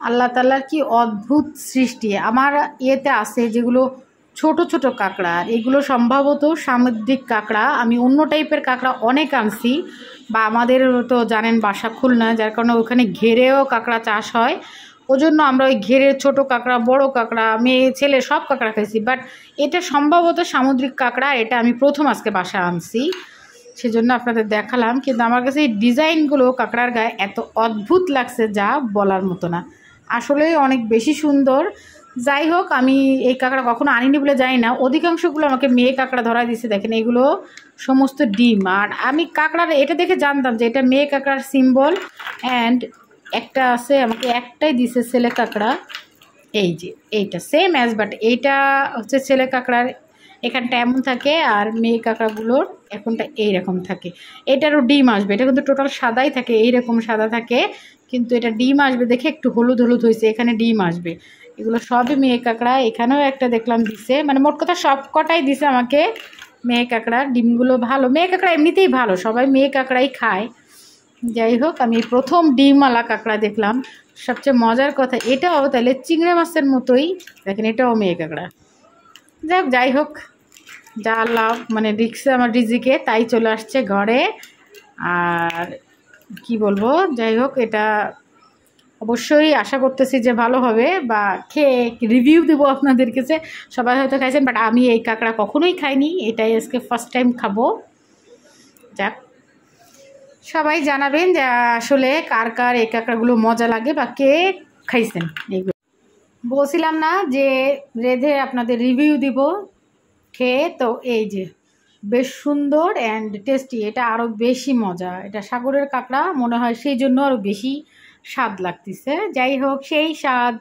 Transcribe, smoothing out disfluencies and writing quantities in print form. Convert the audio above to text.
আল্লাহ তাআলার কি অদ্ভুত সৃষ্টি। আমার ইয়েতে আছে যেগুলো ছোট ছোট কাঁকড়া, এগুলো সম্ভবত সামুদ্রিক কাঁকড়া। আমি অন্য টাইপের কাঁকড়া অনেক আনছি, বা আমাদের তো জানেন বাসা খুলনা, যার কারণে ওখানে ঘেরেও কাঁকড়া চাষ হয়। ওজন্য আমরা ওই ঘেরের ছোট কাঁকড়া, বড় কাঁকড়া, মেয়ে ছেলে সব কাঁকড়া খাইছি। বাট এটা সম্ভবত সামুদ্রিক কাঁকড়া, এটা আমি প্রথম আজকে বাসা আনছি, সেজন্য আপনাদের দেখালাম। কিন্তু আমার কাছে এই ডিজাইনগুলো কাঁকড়ার গায়ে এত অদ্ভুত লাগছে যা বলার মতো না, আসলেই অনেক বেশি সুন্দর। যাই হোক, আমি এই কাঁকড়া কখনো আনিনি বলে জানি না, অধিকাংশগুলো আমাকে মেয়ে কাঁকড়া ধরা দিচ্ছে। দেখেন এগুলো সমস্ত ডিম। আর আমি কাঁকড়ার এটা দেখে জানতাম যে এটা মেয়ে কাঁকড়ার সিম্বল। অ্যান্ড একটা আছে, আমাকে একটাই দিছে ছেলে কাঁকড়া, এই যে এইটা সেম অ্যাজ, বাট এইটা হচ্ছে ছেলে কাঁকড়ার এখানটা এমন থাকে, আর মেয়ে কাঁকড়াগুলোর এখনটা এইরকম থাকে। এটারও ডিম আসবে, এটা কিন্তু টোটাল সাদাই থাকে, এইরকম সাদা থাকে, কিন্তু এটা ডিম আসবে দেখে একটু হলুদ হলুদ হয়েছে, এখানে ডিম আসবে। এগুলো সবই মেয়ে কাঁকড়া। এখানেও একটা দেখলাম দিছে, মানে মোট কথা সব কটাই দিছে আমাকে মেয়ে কাঁকড়া। ডিমগুলো ভালো, মেয়ে কাঁকড়া এমনিতেই ভালো, সবাই মেয়ে কাঁকড়াই খায়। যাই হোক, আমি প্রথম ডিমওয়ালা কাঁকড়া দেখলাম। সবচেয়ে মজার কথা, এটাও তাহলে চিংড়ি মাছের মতোই, দেখেন এটাও মেয়ে কাঁকড়া। যাই হোক, যা লাভ মানে রিক্সে আমার রিজিকে তাই চলে আসছে ঘরে। আর কি বলবো, যাই হোক, এটা অবশ্যই আশা করতেছি যে ভালো হবে, বা খেয়ে রিভিউ দেবো আপনাদের কাছে। সবাই হয়তো খাইছেন, বাট আমি এই কাঁকড়া কখনোই খাইনি, এটাই আজকে ফার্স্ট টাইম খাবো। যাক, সবাই জানাবেন যে আসলে কার কার এই কাঁকড়াগুলো মজা লাগে, বা কে খাইছেন এগুলো। বলছিলাম না যে রেঁধে আপনাদের রিভিউ দিব খেয়ে, তো এই যে বেশ সুন্দর অ্যান্ড টেস্টি, এটা আরও বেশি মজা। এটা সাগরের কাঁকড়া মনে হয়, সেই জন্য আরও বেশি স্বাদ লাগতেছে। যাই হোক, সেই স্বাদ